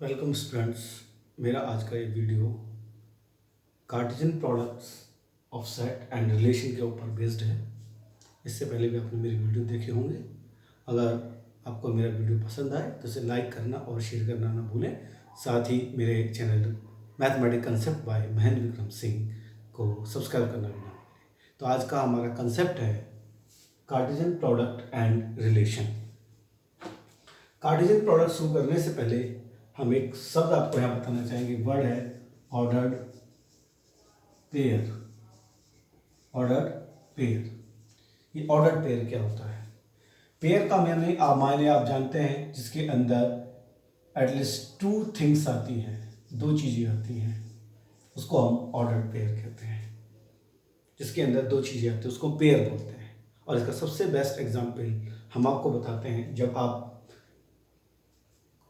Welcome students. मेरा आज का ये video Cartesian products of set and relation के ऊपर बेस्ड है। इससे पहले भी आपने मेरी वीडियो देखे होंगे। अगर आपको मेरा वीडियो पसंद आए तो इसे लाइक करना और शेयर करना ना भूलें। साथ ही मेरे channel mathematic concept by Mahendra Vikram Singh को सब्सक्राइब करना भी ना भूलें। तो आज का हमारा कंसेप्ट है Cartesian product and relation. Cartesian product शुरू करने से पहले हम एक शब्द आपको यहाँ बताना चाहेंगे। वर्ड है ऑर्डर्ड पेयर। ऑर्डर्ड पेयर, ये ऑर्डर्ड पेयर क्या होता है? पेयर का मायने आप जानते हैं, जिसके अंदर एटलीस्ट टू थिंग्स आती हैं, दो चीज़ें आती हैं, उसको हम ऑर्डर्ड पेयर कहते हैं। जिसके अंदर दो चीज़ें आती हैं उसको पेयर बोलते हैं। और इसका सबसे बेस्ट एग्जाम्पल हम आपको बताते हैं, जब आप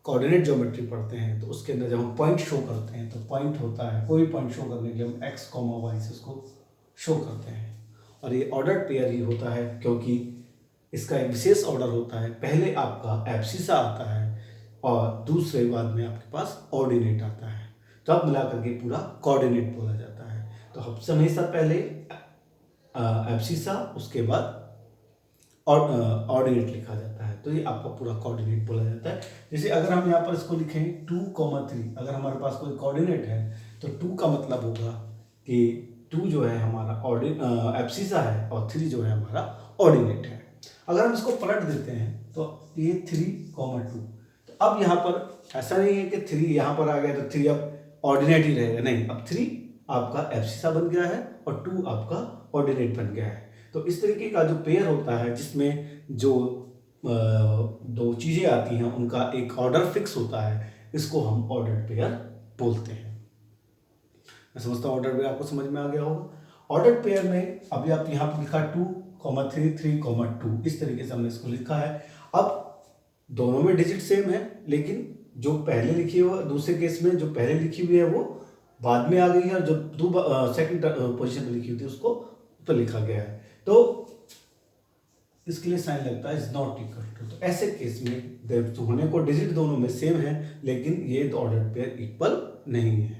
कोऑर्डिनेट ज्योमेट्री पढ़ते हैं तो उसके अंदर जब हम पॉइंट शो करते हैं तो पॉइंट होता है, कोई पॉइंट शो करने के लिए हम एक्स कॉमा वाई से उसको शो करते हैं। और ये ऑर्डर्ड पेयर ही होता है क्योंकि इसका एक विशेष ऑर्डर होता है। पहले आपका एब्सिसा आता है और दूसरे बाद में आपके पास ऑर्डिनेट आता है, तो अब मिला करके पूरा कोऑर्डिनेट बोला जाता है। तो हम हमेशा पहले एब्सिसा, उसके बाद और ऑर्डिनेट लिखा जाता है, तो ये आपका पूरा कोऑर्डिनेट बोला जाता है। जैसे अगर हम यहाँ पर इसको लिखें 2,3, अगर हमारे पास कोई कोऑर्डिनेट है तो 2 का मतलब होगा कि 2 जो है हमारा एब्सिसा है और 3 जो है हमारा ऑर्डिनेट है। अगर हम इसको पलट देते हैं तो ये 3,2। तो अब यहाँ पर ऐसा नहीं है कि 3 यहाँ पर आ गया तो 3 अब ऑर्डिनेट ही रहेगा, नहीं, अब 3 आपका एब्सिसा बन गया है और 2 आपका ऑर्डिनेट बन गया है। तो इस तरीके का जो पेयर होता है, जिसमें जो दो चीज़ें आती हैं उनका एक ऑर्डर फिक्स होता है, इसको हम ऑर्डर्ड पेयर बोलते हैं। मैं समझता हूँ ऑर्डर्ड पेयर आपको समझ में आ गया होगा। ऑर्डर्ड पेयर में अभी आप यहाँ पर लिखा 2,3, 3,2, इस तरीके से हमने इसको लिखा है। अब दोनों में डिजिट सेम है, लेकिन जो पहले लिखी हुई, दूसरे केस में जो पहले लिखी हुई है वो बाद में आ गई है, और जो सेकंड पोजीशन पे लिखी हुई थी उसको तो लिखा गया है, तो इसके लिए साइन लगता है इज नॉट इक्वल टू। तो ऐसे केस में होने को डिजिट दोनों में सेम है, लेकिन ये ऑर्डर्ड पेयर इक्वल नहीं है।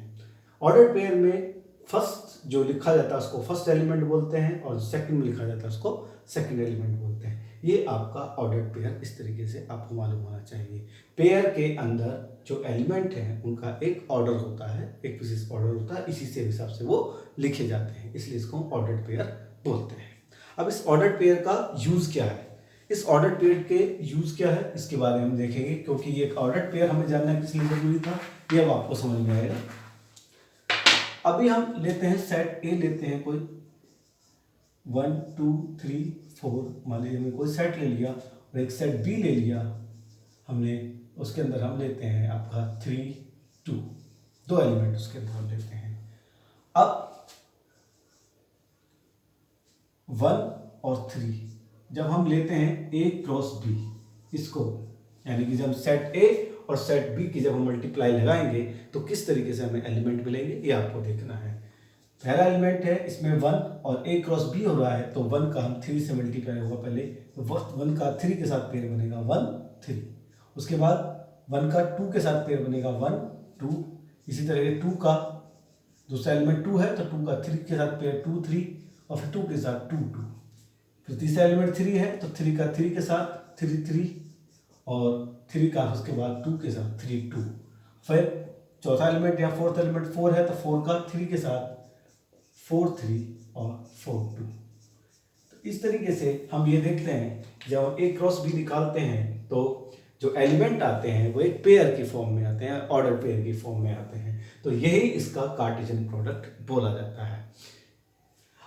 ऑर्डर्ड पेयर में फर्स्ट जो लिखा जाता है उसको फर्स्ट एलिमेंट बोलते हैं, और सेकंड में लिखा जाता है उसको सेकंड एलिमेंट बोलते हैं। ये आपका ऑर्डर्ड पेयर इस तरीके से आपको मालूम होना चाहिए। पेयर के अंदर जो एलिमेंट हैं उनका एक ऑर्डर होता है, एक विशेष ऑर्डर होता है, इसी से हिसाब से वो लिखे जाते हैं, इसलिए इसको ऑर्डर्ड पेयर बोलते हैं। अब इस ऑर्डर्ड पेयर का यूज क्या है? इस ऑर्डर्ड पेयर के यूज क्या है इसके बारे में हम देखेंगे, क्योंकि ये ऑर्डर्ड पेयर हमें जानना किस लिए जरूरी था, ये अब आपको समझ में आएगा। अभी हम लेते हैं सेट ए, लेते हैं कोई 1 2 3 4, मान लीजिए हमने कोई सेट ले लिया, और एक सेट बी ले लिया हमने, उसके अंदर हम लेते हैं आपका 3 2, दो एलिमेंट उसके अंदर हम लेते हैं। अब 1 और 3 जब हम लेते हैं ए क्रॉस बी, इसको यानी कि जब सेट ए और सेट बी की जब हम मल्टीप्लाई लगाएंगे तो किस तरीके से हमें एलिमेंट मिलेंगे, ये आपको देखना है। पहला एलिमेंट है इसमें 1 और ए क्रॉस बी हो रहा है, तो 1 का हम 3 से मल्टीप्लाई होगा पहले, तो 1 का 3 के साथ पेयर बनेगा 1 3, उसके बाद 1 का 2 के साथ पेयर बनेगा 1 2, इसी तरह 2 का दूसरा एलिमेंट 2 है तो 2 का 3 के साथ पेयर 2 3, और फिर 2 के साथ 2 2, फिर तीसरा एलिमेंट 3 है तो 3 का 3 के साथ 3 3, और 3 का उसके बाद 2 के साथ 3 2, फिर चौथा एलिमेंट या फोर्थ एलिमेंट 4 है तो 4 का 3 के साथ 4 3 और 4 2। तो इस तरीके से हम ये देखते हैं, जब हम ए क्रॉस बी निकालते हैं तो जो एलिमेंट आते हैं वो एक पेयर की फॉर्म में आते हैं, ऑर्डर पेयर की फॉर्म में आते हैं, तो यही इसका कार्टेशियन प्रोडक्ट बोला जाता है।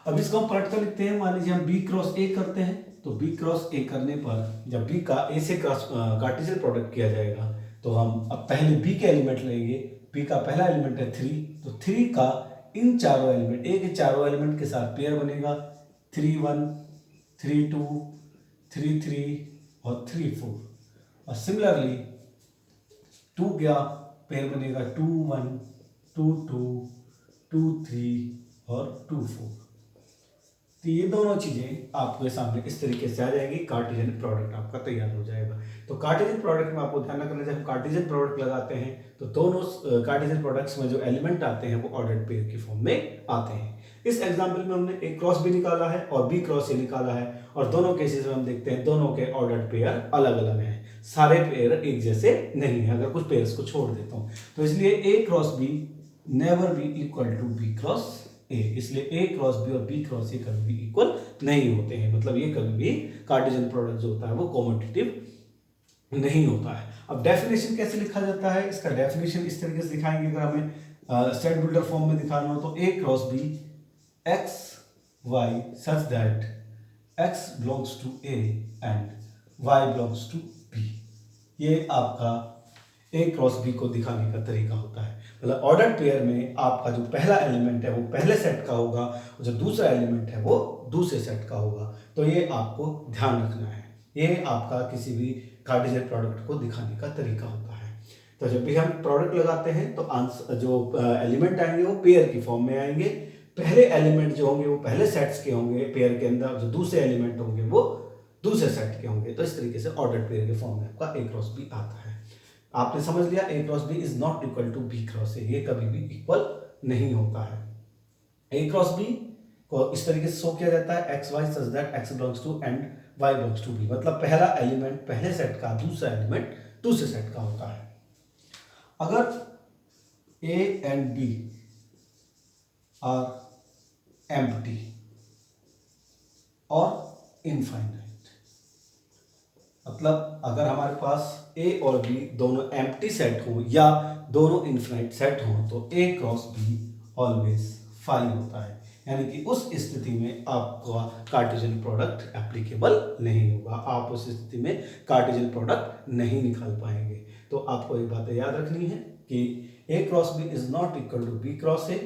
अब इसको हम पलट कर लिखते हैं। मान लीजिए हम बी क्रॉस ए करते हैं, तो बी क्रॉस ए करने पर जब बी का ए से कार्टेशियन प्रोडक्ट किया जाएगा, तो हम अब पहले बी के एलिमेंट लेंगे। बी का पहला एलिमेंट है 3, तो 3 का इन चारों एलिमेंट, ए के चारों एलिमेंट के साथ पेयर बनेगा 3 1 3 2 3 3 और 3 4, और सिमिलरली 2 का पेयर बनेगा 2 1 2 2 2 3 और 2 4। तो ये दोनों चीजें आपके सामने इस तरीके से आ जाएंगी, कार्टेशियन प्रोडक्ट आपका तैयार हो जाएगा। तो कार्टेशियन प्रोडक्ट में आपको ध्यान रखना, जब हम कार्टेशियन प्रोडक्ट लगाते हैं तो दोनों कार्टेशियन प्रोडक्ट्स में जो एलिमेंट आते हैं वो ऑर्डर्ड पेयर की फॉर्म में आते हैं। इस एग्जाम्पल में हमने ए क्रॉस बी निकाला है और बी क्रॉस ए निकाला है, और दोनों केसेस में हम देखते हैं दोनों के ऑर्डर्ड पेयर अलग अलग हैं, सारे पेयर एक जैसे नहीं है, अगर कुछ पेयर्स को छोड़ देता हूं तो। इसलिए A cross B never be equal to B cross A, इसलिए ए क्रॉस बी और बी क्रॉस ए कभी भी इक्वल नहीं होते हैं, मतलब ये कभी भी कार्टेशियन प्रोडक्ट जो होता है वो कॉम्पिटिटिव नहीं होता है। अब डेफिनेशन कैसे लिखा जाता है, इसका डेफिनेशन इस तरीके से दिखाएंगे। अगर हमें सेट बिल्डर फॉर्म में दिखाना हो तो A cross B x y such that x belongs to A and y belongs to B, ये आपका ए क्रॉस बी को दिखाने का तरीका होता है। मतलब ऑर्डर पेयर में आपका जो पहला एलिमेंट है वो पहले सेट का होगा और जो दूसरा एलिमेंट है वो दूसरे सेट का होगा। तो ये आपको ध्यान रखना है, ये आपका किसी भी कार्टेशियन प्रोडक्ट को दिखाने का तरीका होता है। तो जब भी हम प्रोडक्ट लगाते हैं तो आंसर जो एलिमेंट आएंगे वो पेयर की फॉर्म में आएंगे। पहले एलिमेंट जो होंगे वो पहले सेट्स के होंगे पेयर के अंदर, जो दूसरे एलिमेंट होंगे वो दूसरे सेट के होंगे। तो इस तरीके से ऑर्डर पेयर के फॉर्म में आपका ए क्रॉस बी आता है। आपने समझ लिया A cross B is not equal to B cross A, ये कभी भी इक्वल नहीं होता है। ए क्रॉस बी को इस तरीके से शो किया जाता है x y such that x belongs to and y belongs to B, मतलब पहला एलिमेंट पहले सेट का, दूसरा एलिमेंट दूसरे सेट का होता है। अगर A and B are empty और इनफाइनाइट, मतलब अगर हमारे पास ए और बी दोनों एम्प्टी सेट हो या दोनों इनफाइनाइट सेट हो तो A cross be always phi होता है, यानी कि उस स्थिति में आपका कार्टेशियन प्रोडक्ट एप्लीकेबल नहीं होगा, आप उस स्थिति में कार्टेशियन प्रोडक्ट नहीं निकाल पाएंगे। तो आपको एक बात याद रखनी है कि A cross B is not equal to B cross A,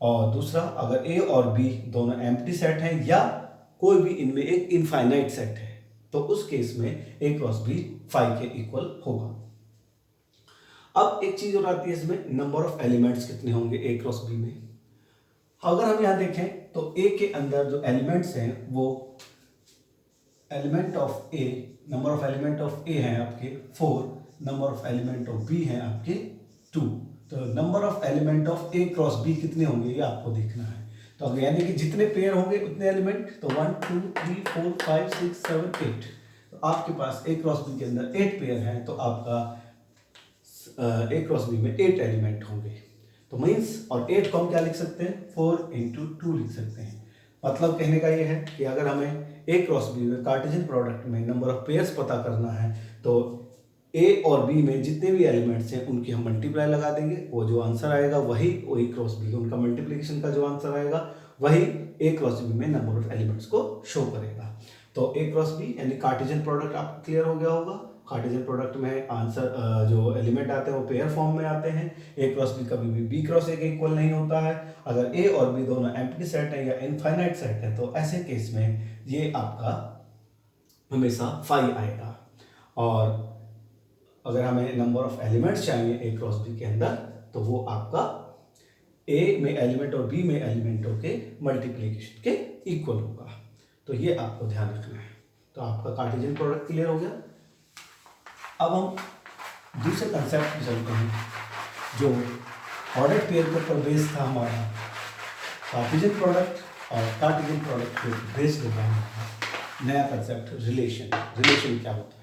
और दूसरा अगर ए और बी दोनों एम्प्टी सेट हैं या कोई भी इनमें एक इनफाइनाइट सेट है तो उस केस में ए क्रॉस बी फाई के इक्वल होगा। अब एक चीज और आती है इसमें, नंबर ऑफ एलिमेंट्स कितने होंगे ए क्रॉस बी में। अगर हम यहां देखें तो ए के अंदर जो एलिमेंट्स हैं वो element of A, number of element of A हैं आपके 4, number of element of B हैं आपके 2। तो number of element of A cross B कितने होंगे ये आपको देखना है। तो अगर यानी कि जितने पेयर होंगे उतने एलिमेंट, तो 1 2 3 4 5 6 7 8, तो आपके पास ए क्रॉस बी के अंदर 8 पेयर हैं, तो आपका ए क्रॉस बी में 8 एलिमेंट होंगे। तो मीन्स, और 8 को हम क्या लिख सकते हैं, 4 × 2 लिख सकते हैं। मतलब कहने का ये है कि अगर हमें ए क्रॉस बी में कार्टेशियन प्रोडक्ट में नंबर ऑफ पेयर्स पता करना है तो ए और बी में जितने भी एलिमेंट्स हैं उनकी हम मल्टीप्लाई लगा देंगे, वो जो आंसर आएगा वही ए क्रॉस बी, उनका मल्टीप्लिकेशन का जो आंसर आएगा वही ए क्रॉस बी में नंबर ऑफ एलिमेंट्स को शो करेगा। तो ए क्रॉस बी यानी कार्टेशियन प्रोडक्ट आपको क्लियर हो गया होगा। कार्टेशियन प्रोडक्ट में आंसर जो एलिमेंट आते हैं वो पेयर फॉर्म में आते हैं। ए क्रॉस बी कभी भी बी क्रॉस ए के इक्वल नहीं होता है। अगर ए और बी दोनों एम्प्टी सेट है या इनफाइनाइट सेट है तो ऐसे केस में ये आपका हमेशा फाई आएगा। और अगर हमें नंबर ऑफ एलिमेंट्स चाहिए ए क्रॉस बी के अंदर तो वो आपका ए में एलिमेंट और बी में एलिमेंटों के मल्टीप्लिकेशन के इक्वल होगा। तो ये आपको ध्यान रखना है। तो आपका कार्टेशियन प्रोडक्ट क्लियर हो गया। अब हम दूसरे कंसेप्ट पे चलते हैं जो ऑर्डर्ड पेयर के ऊपर बेस्ड था हमारा। कार्टेशियन प्रोडक्ट और कार्टेशियन प्रोडक्ट पे बेस्ड होगा नया कंसेप्ट रिलेशन। रिलेशन क्या होता है?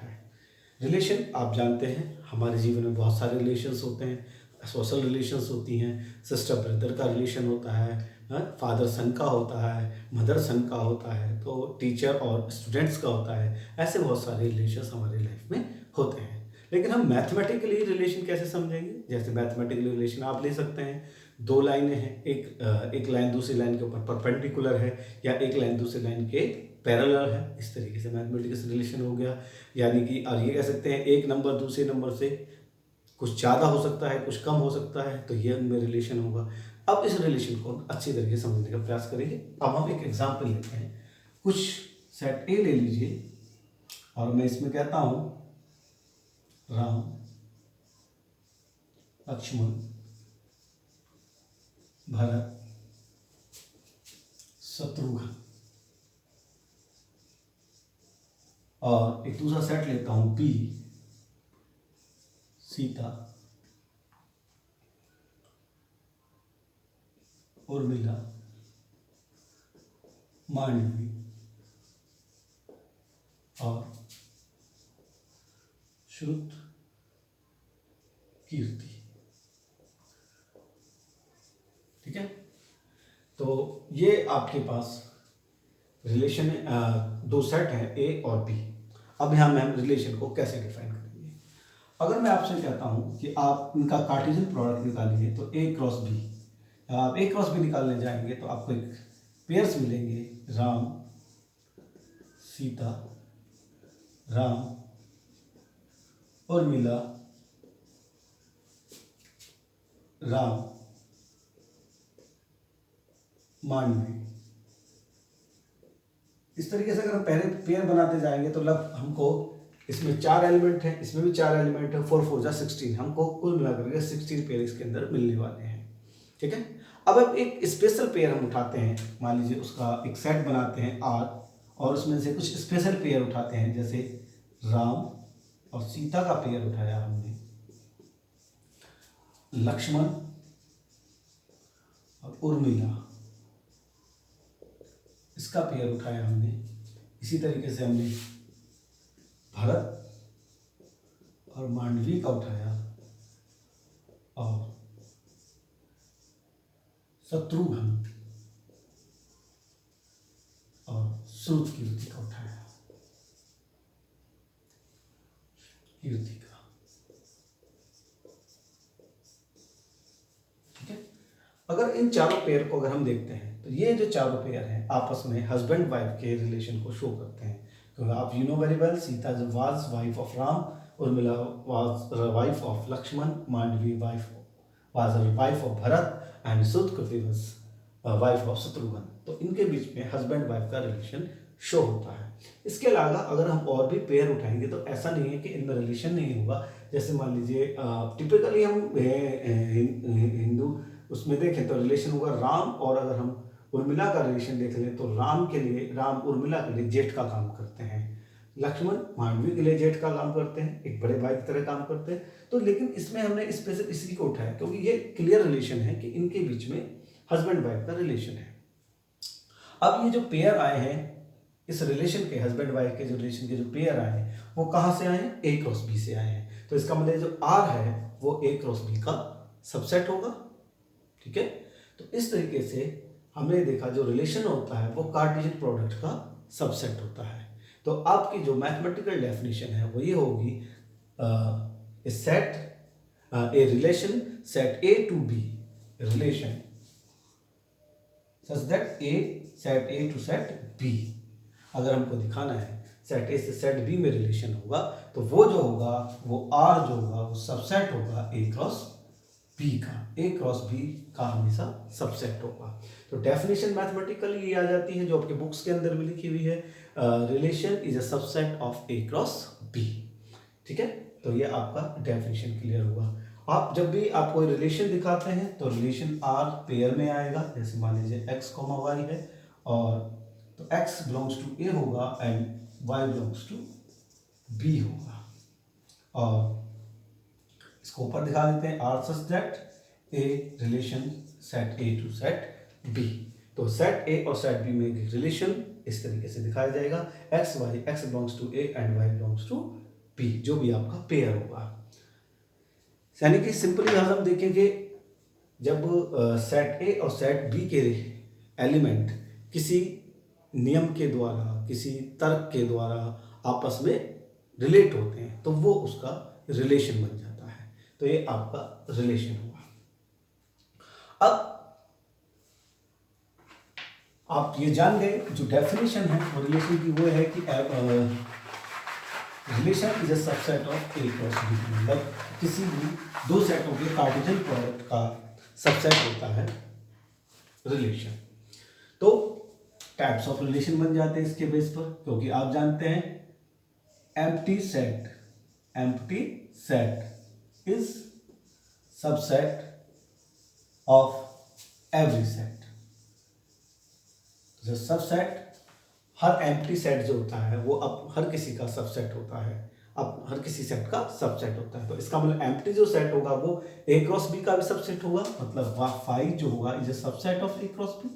रिलेशन आप जानते हैं हमारे जीवन में बहुत सारे रिलेशंस होते हैं। सोशल रिलेशंस होती हैं, सिस्टर ब्रदर का रिलेशन होता है, फादर सन का होता है, मदर सन का होता है, तो टीचर और स्टूडेंट्स का होता है। ऐसे बहुत सारे रिलेशंस हमारी लाइफ में होते हैं। लेकिन हम मैथमेटिकली रिलेशन कैसे समझेंगे? जैसे मैथमेटिकल रिलेशन आप ले सकते हैं, दो लाइनें हैं, एक लाइन दूसरी लाइन के ऊपर परपेंडिकुलर है या एक लाइन दूसरी लाइन के पैरेलल है, इस तरीके से मैथमेटिकल रिलेशन हो गया। यानी कि और ये कह सकते हैं एक नंबर दूसरे नंबर से कुछ ज़्यादा हो सकता है, कुछ कम हो सकता है, तो ये उनमें रिलेशन होगा। अब इस रिलेशन को अच्छी तरीके से समझने का प्रयास करेंगे। अब हम एक एग्जाम्पल लेते हैं। कुछ सेट ए ले लीजिए और मैं इसमें कहता हूँ राम, लक्ष्मण, भरत, शत्रुघ्न। और एक दूसरा सेट लेता हूँ बी, सीता, उर्मिला, मांडवी और श्रुत, कीर्ति। ठीक है, तो ये आपके पास रिलेशन दो सेट हैं ए और बी। अब यहाँ मैम रिलेशन को कैसे डिफाइन करेंगे? अगर मैं आपसे कहता हूँ कि आप इनका कार्टेशियन प्रोडक्ट निकालिए तो ए क्रॉस बी, आप ए क्रॉस बी निकालने जाएंगे तो आपको एक पेयर्स मिलेंगे, राम, सीता, राम, उर्मिला, राम, मांडवी। इस तरीके से अगर हम पहले पेयर बनाते जाएंगे तो हमको इसमें 4 एलिमेंट हैं, इसमें भी 4 एलिमेंट है, 4 4 जा 16, हमको कुल मिलाकर के 16 पेयर इसके अंदर मिलने वाले हैं। ठीक है, अब एक स्पेशल पेयर हम उठाते हैं, मान लीजिए उसका एक सेट बनाते हैं आर, और उसमें से कुछ स्पेशल पेयर उठाते हैं, जैसे राम और सीता का पेयर उठाया हमने, लक्ष्मण और उर्मिला इसका पेयर उठाया हमने। इसी तरीके से हमने भरत और मांडवी का उठाया और शत्रुघ्न और श्रुत कीर्ति का उठाया, कीर्ति का। ठीक है, अगर इन चारों पेयर को अगर हम देखते हैं तो ये जो चारों पेयर हैं आपस में हस्बैंड वाइफ के रिलेशन को शो करते हैं, क्योंकि आप you know very well, Sita was wife of Ram, Urmila was wife of Lakshman, Mandavi was wife of Bharat and Shrutakirti was wife of Shatrughan. तो इनके बीच में हस्बैंड वाइफ का रिलेशन शो होता है। इसके अलावा अगर हम और भी पेयर उठाएंगे तो ऐसा नहीं है कि इनमें रिलेशन नहीं होगा। जैसे मान लीजिए टिपिकली हम हिंदू उसमें देखें तो रिलेशन होगा राम, और अगर हम उर्मिला का रिलेशन देख लें तो राम के लिए, राम उर्मिला के लिए जेठ का काम करते हैं, लक्ष्मण मांडवी के लिए जेठ का काम करते हैं, एक बड़े भाई की तरह काम करते हैं। तो लेकिन इसमें हमने स्पेशल इसी को उठाया क्योंकि ये क्लियर रिलेशन है कि इनके बीच में हस्बैंड वाइफ का रिलेशन है। अब ये जो पेयर आए हैं, इस रिलेशन के हस्बैंड वाइफ के जो रिलेशन के जो पेयर आए हैं वो कहाँ से आए हैं? ए क्रॉस बी से आए हैं। तो इसका मतलब जो आर है वो ए क्रॉस बी का सबसेट होगा। ठीक है, तो इस तरीके से हमने देखा जो रिलेशन होता है वो कार्टेशियन प्रोडक्ट का सबसेट होता है। तो आपकी जो मैथमेटिकल डेफिनेशन है वो ये होगी, set A relation set A to B relation such that A set A to set B. अगर हमको दिखाना है सेट ए से सेट बी में रिलेशन होगा तो वो जो होगा वो आर जो होगा वो सबसेट होगा ए क्रॉस बी का, ए क्रॉस बी का हमेशा सबसेट होगा। तो डेफिनेशन मैथमेटिकली ये आ जाती है जो आपके बुक्स के अंदर भी लिखी हुई है, relation is a subset of A cross B. ठीक है, तो ये आपका डेफिनेशन क्लियर हुआ। आप जब भी आप कोई रिलेशन दिखाते हैं तो रिलेशन आर पेयर में आएगा, जैसे मान लीजिए एक्स कॉमा वाई है, और तो एक्स बिलोंग्स टू ए होगा and y belongs to B होगा। और इसको ऊपर दिखा देते हैं, R such that A relation set A to set B. तो सेट ए और सेट बी में एक रिलेशन इस तरीके से दिखाया जाएगा, x y, x belongs to A and y belongs to B, जो भी आपका पेयर होगा। यानी कि सिंपली अगर हम देखेंगे जब सेट ए और सेट बी के एलिमेंट किसी नियम के द्वारा, किसी तर्क के द्वारा आपस में रिलेट होते हैं तो वो उसका रिलेशन बन जाता है। तो ये आपका रिलेशन हुआ। अब आप ये जान गए जो डेफिनेशन है वो रिलेशन की वो है कि relation is a subset of A cross B, मतलब किसी भी दो सेटों के कार्टेशियन प्रोडक्ट का सबसेट होता है रिलेशन। तो टाइप्स ऑफ रिलेशन बन जाते हैं इसके बेस पर, क्योंकि आप जानते हैं empty set is subset of every set. The subset her empty set जो होता है वो अब हर किसी का सबसेट होता है, अब हर किसी सेट का सबसेट होता है। तो इसका मतलब एम्प्टी जो सेट होगा वो ए क्रॉस बी का भी सबसेट होगा, मतलब फाई जो होगा is a subset of A cross B.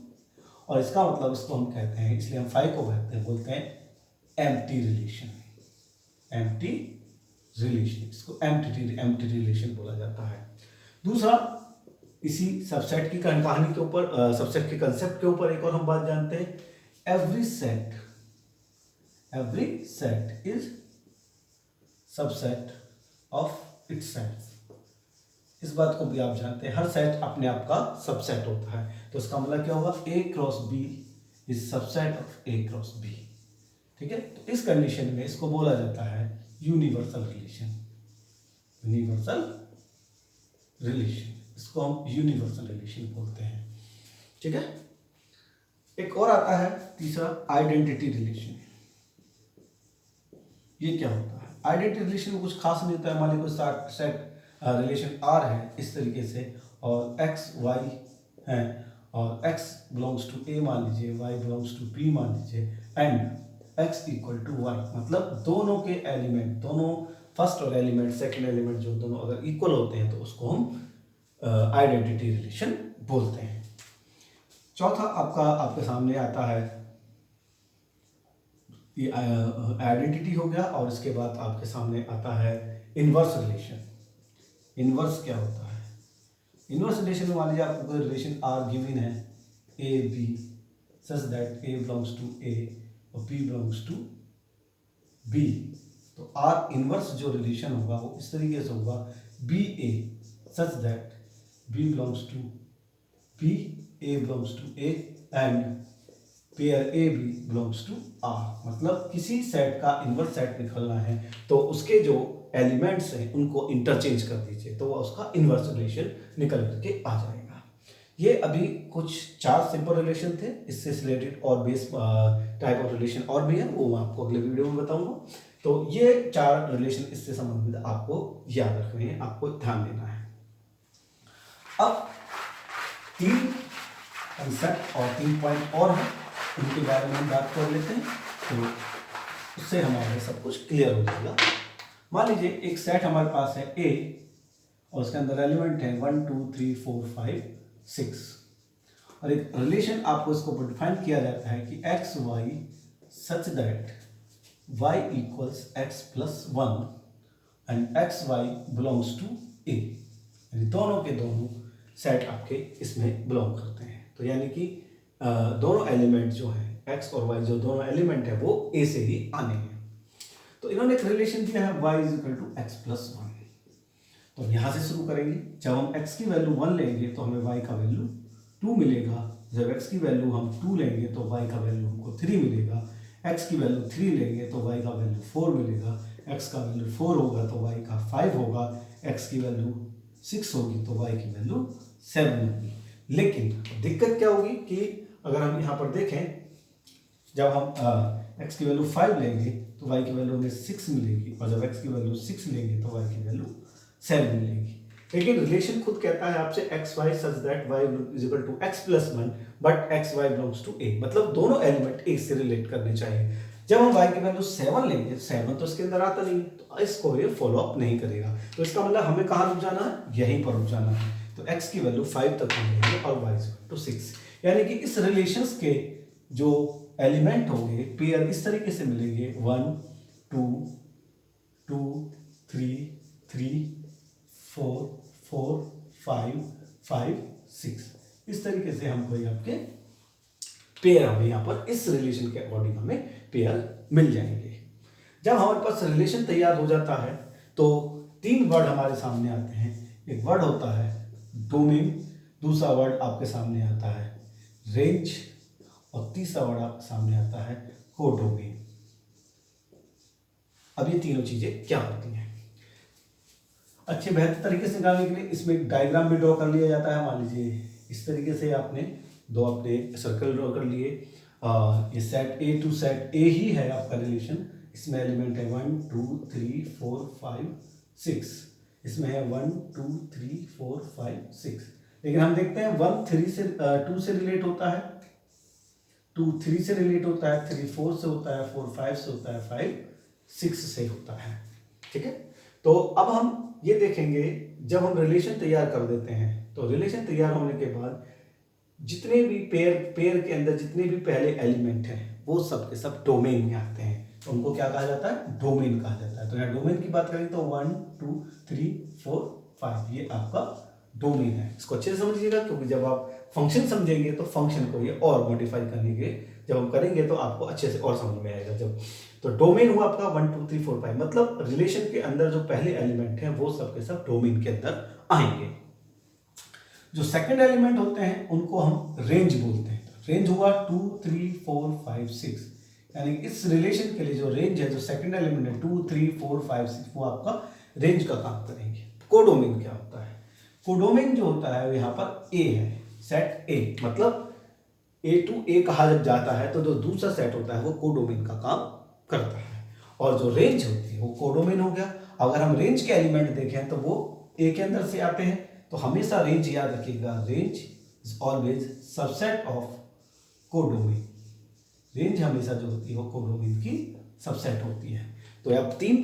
और इसका मतलब इसको हम कहते हैं, इसलिए हम फाई को कहते हैं, बोलते हैं एम्प्टी रिलेशन, एम्प्टी रिलेशन, इसको एम्प्टी रिलेशन बोला जाता है। दूसरा, इसी सबसेट की कहानी के ऊपर, सबसेट के कंसेप्ट के ऊपर एक और हम बात जानते हैं, every set is subset of itself. इस बात को भी आप जानते हैं, हर सेट अपने आप का सबसेट होता है। तो इसका मतलब क्या होगा, A cross B is subset of A cross B. ठीक है, तो इस कंडीशन में इसको बोला जाता है यूनिवर्सल रिलेशन, यूनिवर्सल रिलेशन, इसको हम यूनिवर्सल रिलेशन बोलते हैं। ठीक है, एक और आता है तीसरा, आइडेंटिटी रिलेशन। ये क्या होता है? आइडेंटिटी रिलेशन में कुछ खास नहीं होता है। मान लीजिए कोई सेट रिलेशन आर है इस तरीके से, और एक्स वाई है, और x बिलोंग्स टू ए मान लीजिए, y बिलोंग्स टू b मान लीजिए, and x equal to y, मतलब दोनों के एलिमेंट, दोनों फर्स्ट और एलिमेंट सेकंड एलिमेंट जो दोनों अगर इक्वल होते हैं तो उसको हम आइडेंटिटी रिलेशन बोलते हैं। चौथा आपके सामने आता है, ये आइडेंटिटी हो गया, और इसके बाद आपके सामने आता है इनवर्स रिलेशन। इनवर्स क्या होता है? इनवर्स रिलेशन में मान लीजिए आपको कोई रिलेशन आर गिवन है, A B, such that A belongs to A और बी बिलोंग्स टू बी। तो आर इनवर्स जो रिलेशन होगा वो इस तरीके से होगा, B A such that B belongs to B, A belongs to A, and pair A B belongs to R. मतलब किसी सेट का इनवर्स सेट निकालना है तो उसके जो एलिमेंट्स हैं उनको इंटरचेंज कर दीजिए, तो वह उसका इनवर्स रिलेशन निकल करके आ जाएगा। ये अभी कुछ 4 सिंपल रिलेशन थे, इससे रिलेटेड और बेस टाइप ऑफ रिलेशन और भी है, वो मैं आपको अगले वीडियो में बताऊंगा। तो ये 4 रिलेशन इससे संबंधित आपको याद रखने हैं, आपको ध्यान देना है। अब 3 कंसेप्ट और 3 पॉइंट और हैं, उनके बारे में हम बात कर लेते हैं, तो उससे हमारे सब कुछ क्लियर हो जाएगा। मान लीजिए एक सेट हमारे पास है A, और उसके अंदर एलिमेंट है 1 2 3 4 5 6, और एक रिलेशन आपको इसको डिफाइन किया जाता है कि x y such that y equals x plus 1 and x y belongs to A, यानी दोनों के दोनों सेट आपके इसमें बिलोंग करते हैं। तो यानी कि दोनों एलिमेंट जो है x और y, जो दोनों एलिमेंट है वो A से ही आने हैं। तो इन्होंने एक रिलेशन दिया है y is equal to x plus 1। तो यहां से शुरू करेंगे, जब हम x की वैल्यू 1 लेंगे तो हमें y का वैल्यू 2 मिलेगा, जब x की वैल्यू हम 2 लेंगे तो y का वैल्यू हमको 3 मिलेगा, x की वैल्यू 3 लेंगे तो y का वैल्यू 4 मिलेगा, x का वैल्यू 4 होगा तो y का 5 होगा, x की वैल्यू 6 होगी तो y की वैल्यू 7 होगी। लेकिन दिक्कत क्या होगी कि अगर हम यहाँ पर देखें, जब हम x की वैल्यू 5 लेंगे तो y की वैल्यू हमें 6 मिलेगी, और जब x की वैल्यू 6 लेंगे तो y की वैल्यू 7 मिलेगी। लेकिन रिलेशन खुद कहता है आपसे x y such that y is equal to x plus 1 but x y belongs to a, मतलब दोनों एलिमेंट a से रिलेट करने चाहिए। जब हम y की वैल्यू 7 लेंगे, 7 तो इसके अंदर आता नहीं, तो इसको ये फॉलो अप नहीं करेगा। तो इसका मतलब हमें कहाँ रुक जाना है, यहीं पर रुक जाना है। तो x की वैल्यू 5 तक हम लेंगे और y इज इक्वल टू 6, यानी कि इस रिलेशंस के जो एलिमेंट होंगे पेयर इस तरीके से मिलेंगे 1 2 2 3 3 4 4 5 5 6, इस तरीके से हमको ये आपके पेयर हमें यहाँ पर इस रिलेशन के अकॉर्डिंग हमें पेयर मिल जाएंगे। जब हमारे पास रिलेशन तैयार हो जाता है तो 3 वर्ड हमारे सामने आते हैं। एक वर्ड होता है डोमेन, दूसरा वर्ड आपके सामने आता है रेंज, और तीसरा वर्ड आपके सामने आता है कोडोमेन। अब ये तीनों चीजें क्या होती हैं, अच्छे बेहतर तरीके से जानने के लिए इसमें एक डायग्राम भी ड्रॉ कर लिया जाता है। मान लीजिए इस तरीके से आपने दो अपने सर्कल ड्रॉ कर लिए, ये set A to set A ही है आपका रिलेशन, इसमें एलिमेंट है 1 2 3 4 5 6, इसमें है 1 2 3 4 5 6, लेकिन हम देखते हैं 1 3 से 2 से रिलेट होता है, 2 3 से रिलेट होता है, 3 4 से होता है, 4 5 से होता है, 5 6 से होता है। ठीक है, तो अब हम ये देखेंगे जब हम रिलेशन तैयार कर देते हैं तो रिलेशन तैयार होने के बाद जितने भी पेयर के अंदर जितने भी पहले एलिमेंट हैं वो सब के सब डोमेन में आते हैं, तो उनको क्या कहा जाता है, डोमेन कहा जाता है। तो यहाँ डोमेन की बात करें तो 1 2 3 4 5 ये आपका डोमेन है। इसको अच्छे से समझिएगा, क्योंकि जब आप फंक्शन समझेंगे तो फंक्शन को ये और मॉडिफाई करने के जब हम करेंगे तो आपको अच्छे से और समझ में आएगा। जब तो डोमेन हुआ आपका 1 2 3 4 5, मतलब रिलेशन के अंदर जो पहले एलिमेंट हैं वो सब के सब डोमेन के अंदर आएंगे। जो सेकंड एलिमेंट होते हैं उनको हम रेंज बोलते हैं। रेंज हुआ 2 3 4 5 6, यानी इस रिलेशन के लिए जो रेंज है, जो सेकंड एलिमेंट है 2 3 4 5 6, वो आपका रेंज का काम करेंगे। कोडोमेन क्या होता है? कोडोमेन जो होता है यहाँ पर ए है, सेट ए, मतलब ए टू ए कहा जब जाता है तो जो दूसरा सेट होता है वो कोडोमेन का काम करता है। और जो रेंज होती है वो कोडोमेन हो गया। अगर हम रेंज के एलिमेंट देखें तो वो ए के अंदर से आते हैं, तो हमेशा रेंज याद रखिएगा, range is always subset of codomain. Range हमेशा जो होती है वो कोडोमेन की सबसेट होती है। तो अब 3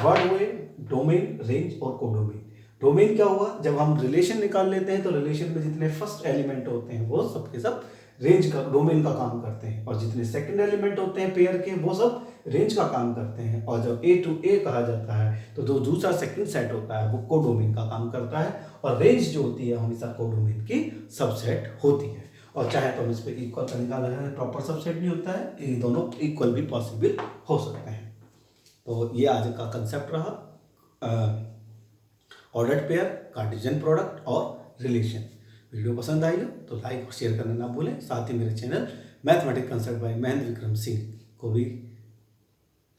वर्ड हुए, डोमेन, रेंज और कोडोमेन। डोमेन क्या हुआ, जब हम रिलेशन निकाल लेते हैं तो रिलेशन में जितने फर्स्ट एलिमेंट होते हैं वो सब के सब रेंज का, डोमेन का काम करते हैं, और जितने सेकंड एलिमेंट होते हैं पेयर के वो सब रेंज का काम करते हैं। और जब ए टू ए कहा जाता है तो जो दूसरा सेकंड सेट होता है वो कोडोमेन का काम करता है, और रेंज जो होती है हमेशा कोडोमेन की सबसेट होती है। और चाहे तो हम इस पर इक्वल का निकाल रहे हैं, प्रॉपर सबसेट भी होता है, ये दोनों इक्वल भी पॉसिबल हो सकते हैं। तो ये आज का कंसेप्ट रहा, ऑर्डर्ड पेयर, कार्टेशियन प्रोडक्ट और रिलेशन। वीडियो पसंद आई हो तो लाइक और शेयर करना ना भूलें। साथ ही मेरे channel mathematics concept by Mahendra Vikram Singh को भी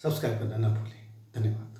सब्सक्राइब करना ना भूलें। धन्यवाद।